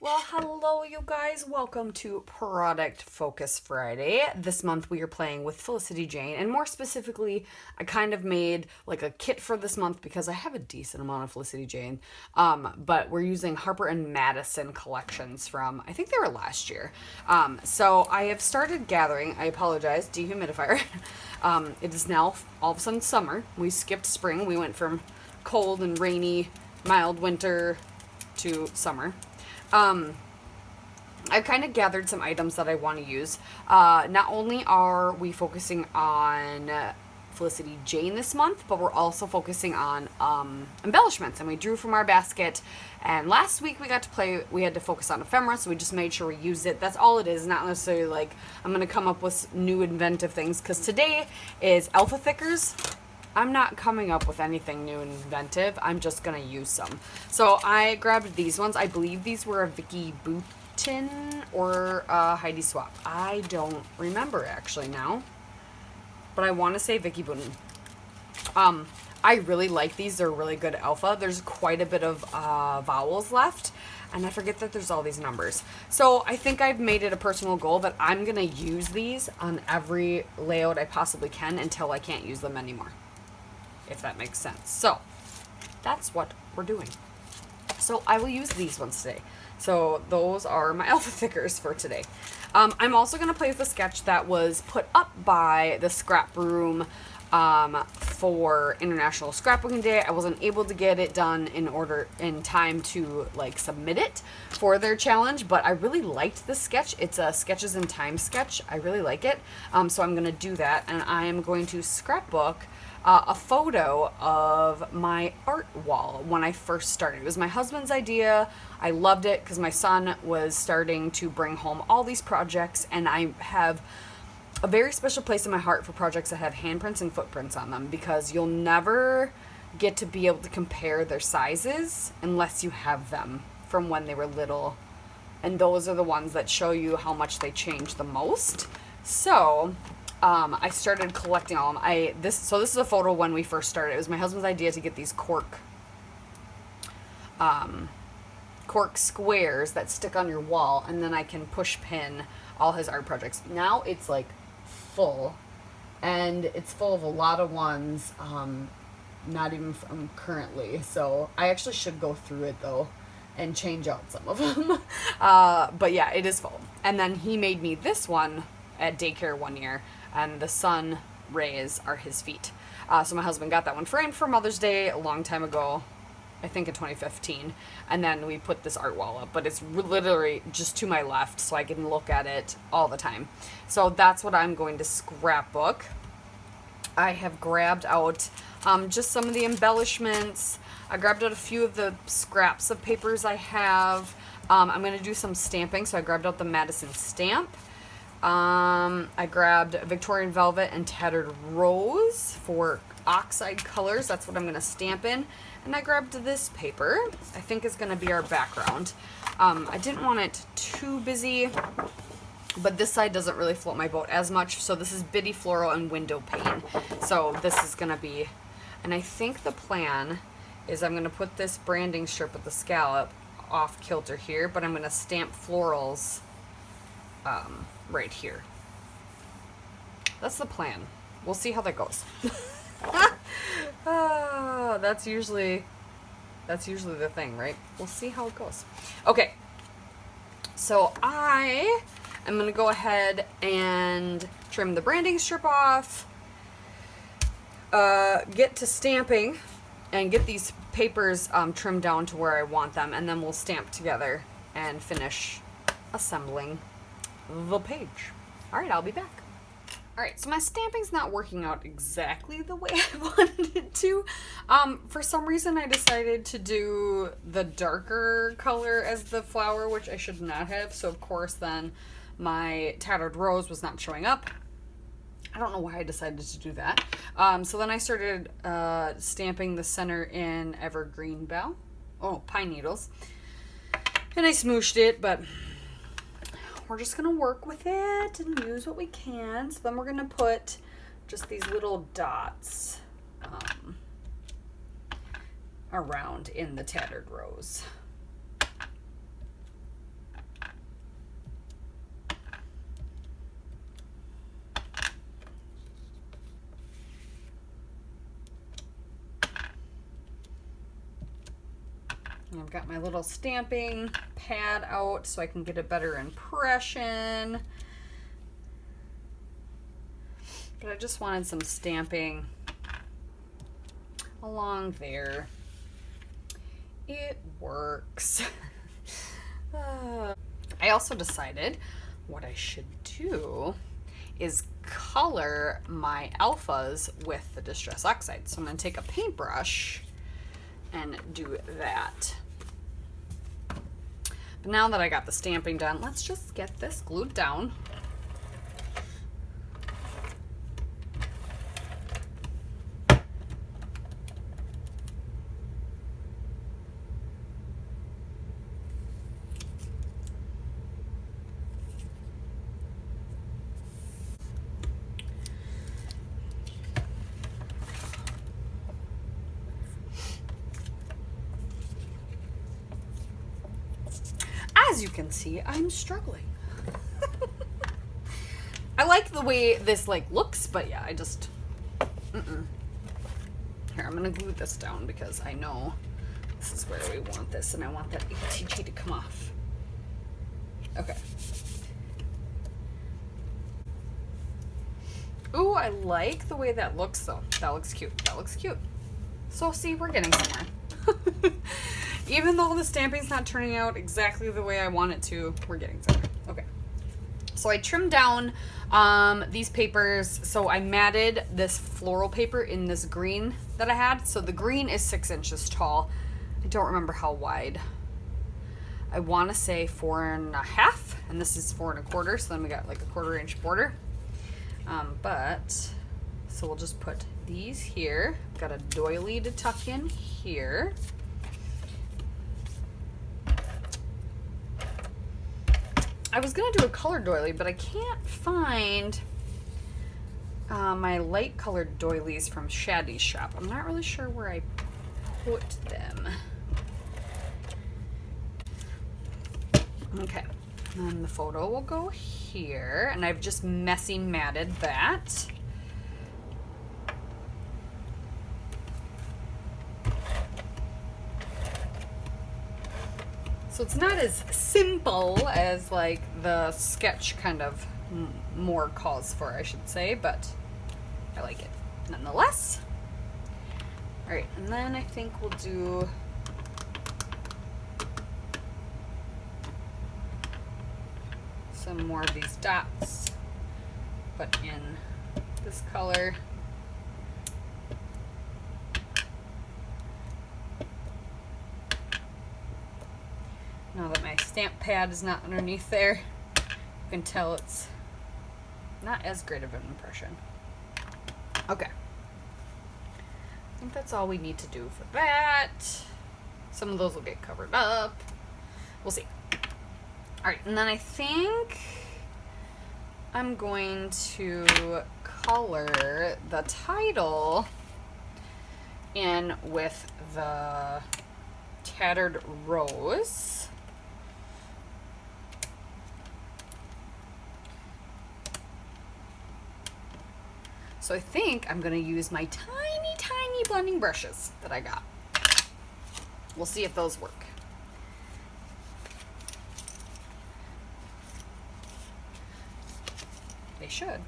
Well, hello, you guys. Welcome to Product Focus Friday. This month we are playing with Felicity Jane, and more specifically, I kind of made like a kit for this month because I have a decent amount of Felicity Jane. But we're using Harper and Madison collections from I think they were last year. So I have started gathering. I apologize, dehumidifier. It is now all of a sudden summer. We skipped spring. We went from cold and rainy, mild winter to summer. I've kind of gathered some items that I want to use. Not only are we focusing on Felicity Jane this month, but we're also focusing on embellishments. And we drew from our basket. And last week we got to play, we had to focus on ephemera, so we just made sure we used it. That's all it is, not necessarily like I'm going to come up with new inventive things, because today is alpha thickers. I'm not coming up with anything new and inventive. I'm just going to use some. So I grabbed these ones. I believe these were a Vicky Boutin or a Heidi Swap. I don't remember actually now. But I want to say Vicky Boutin. I really like these. They're really good alpha. There's quite a bit of vowels left. And I forget that there's all these numbers. So I think I've made it a personal goal that I'm going to use these on every layout I possibly can until I can't use them anymore, if that makes sense. So that's what we're doing. So I will use these ones today. So those are my alpha thickers for today. I'm also going to play with a sketch that was put up by the Scrap Room for International Scrapbooking Day. I wasn't able to get it done in time to like submit it for their challenge, but I really liked this sketch. It's a Sketches in Time sketch. I really like it. So I'm going to do that, and I am going to scrapbook a photo of my art wall when I first started. It was my husband's idea. I loved it because my son was starting to bring home all these projects, and I have a very special place in my heart for projects that have handprints and footprints on them, because you'll never get to be able to compare their sizes unless you have them from when they were little, and those are the ones that show you how much they change the most. So I started collecting all of them. This is a photo when we first started. It was my husband's idea to get these cork squares that stick on your wall, and then I can push pin all his art projects. Now it's like full, and it's full of a lot of ones, not even from currently. So I actually should go through it though and change out some of them. But yeah, it is full. And then he made me this one at daycare one year, and the sun rays are his feet. So my husband got that one framed for Mother's Day a long time ago, I think in 2015, and then we put this art wall up, but it's literally just to my left, so I can look at it all the time. So that's what I'm going to scrapbook. I have grabbed out just some of the embellishments. I grabbed out a few of the scraps of papers I have. I'm going to do some stamping, so I grabbed out the Madison stamp. I grabbed Victorian Velvet and Tattered Rose for oxide colors. That's what I'm going to stamp in. And I grabbed this paper. I think is going to be our background. I didn't want it too busy, but this side doesn't really float my boat as much. So this is Bitty Floral and Window Pane. So this is going to be, and I think the plan is I'm going to put this branding strip with the scallop off kilter here, but I'm going to stamp florals right here. That's the plan. We'll see how that goes. That's usually the thing, right? We'll see how it goes. Okay, so I am going to go ahead and trim the branding strip off, get to stamping, and get these papers trimmed down to where I want them, and then we'll stamp together and finish assembling the page. All right, I'll be back. All right, so my stamping's not working out exactly the way I wanted it to. For some reason, I decided to do the darker color as the flower, which I should not have. So, of course, then my Tattered Rose was not showing up. I don't know why I decided to do that. So then I started stamping the center in Evergreen Bell. Oh, pine needles. And I smooshed it, but we're just going to work with it and use what we can. So then we're going to put just these little dots around in the Tattered Rose. I've got my little stamping pad out so I can get a better impression. But I just wanted some stamping along there. It works. I also decided what I should do is color my alphas with the Distress Oxide. So I'm going to take a paintbrush and do that. But now that I got the stamping done, let's just get this glued down. As you can see, I'm struggling. I like the way this like looks, but yeah, I just, Here, I'm gonna glue this down because I know this is where we want this and I want that ATG to come off. Okay. Ooh, I like the way that looks though. That looks cute. That looks cute. So see, we're getting somewhere. Even though the stamping's not turning out exactly the way I want it to, we're getting somewhere. Okay. So I trimmed down these papers. So I matted this floral paper in this green that I had. So the green is 6 inches tall. I don't remember how wide. I want to say 4.5, and this is 4.25. So then we got like a 1/4 inch border. So we'll just put these here. Got a doily to tuck in here. I was gonna do a colored doily, but I can't find my light colored doilies from Shaddy's shop. I'm not really sure where I put them. Okay, and then the photo will go here, and I've just messy matted that. So it's not as simple as like the sketch kind of more calls for, I should say, but I like it nonetheless. All right, and then I think we'll do some more of these dots, but in this color. Now that my stamp pad is not underneath there, you can tell it's not as great of an impression. Okay. I think that's all we need to do for that. Some of those will get covered up. We'll see. All right, and then I think I'm going to color the title in with the Tattered Rose. So I think I'm going to use my tiny, tiny blending brushes that I got. We'll see if those work. They should.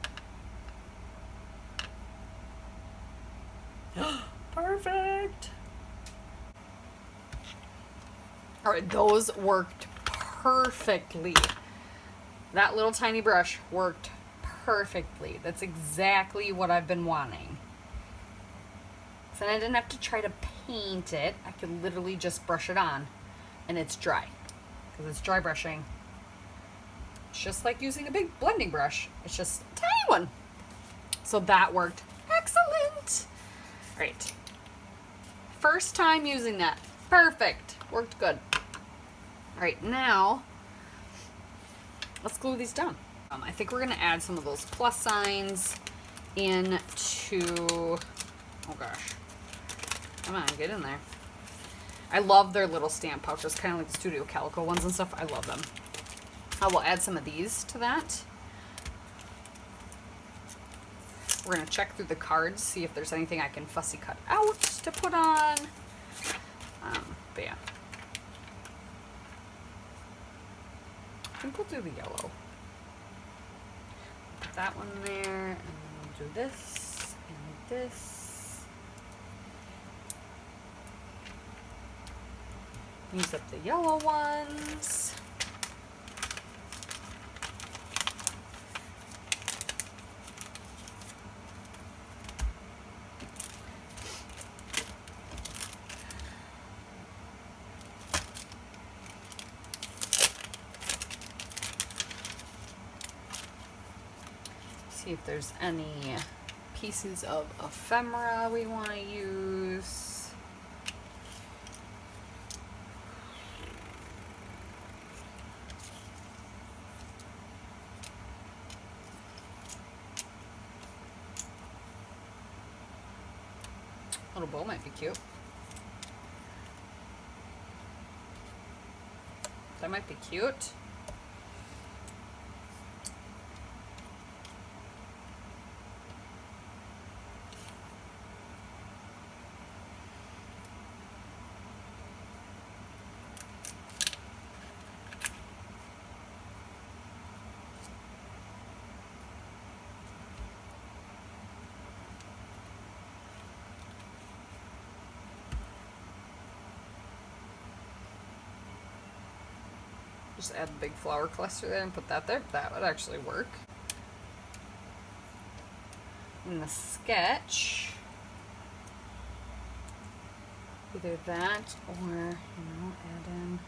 Perfect. All right, those worked perfectly. That little tiny brush worked perfectly. That's exactly what I've been wanting. So I didn't have to try to paint it. I could literally just brush it on and it's dry because it's dry brushing. It's just like using a big blending brush. It's just a tiny one. So that worked excellent. All right. First time using that. Perfect. Worked good. All right, now let's glue these down. I think we're going to add some of those plus signs into, oh gosh, come on, get in there. I love their little stamp pouches, kind of like the Studio Calico ones and stuff. I love them. I will add some of these to that. We're going to check through the cards, see if there's anything I can fussy cut out to put on. But yeah. think we'll do the yellow. Put that one there, and then we'll do this and this. Use up the yellow ones. See if there's any pieces of ephemera we want to use. Little bow might be cute. That might be cute. Just add a big flower cluster there and put that there. That would actually work. In the sketch, either that or, add in.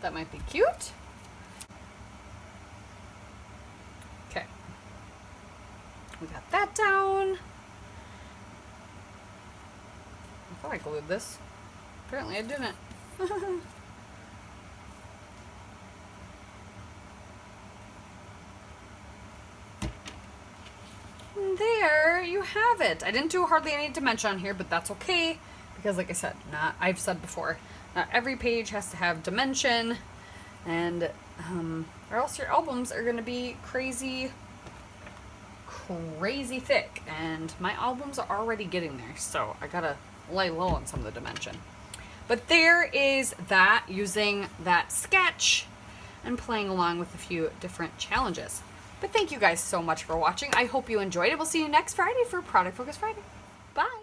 That might be cute. Okay. We got that down. I thought I glued this. Apparently I didn't. And there you have it. I didn't do hardly any dimension on here, but that's okay. Because like I said, I've said before, not every page has to have dimension, and or else your albums are going to be crazy thick, and my albums are already getting there, so I gotta lay low on some of the dimension. But there is that, using that sketch and playing along with a few different challenges. But thank you guys so much for watching. I hope you enjoyed it. We'll see you next Friday for Product Focus Friday. Bye!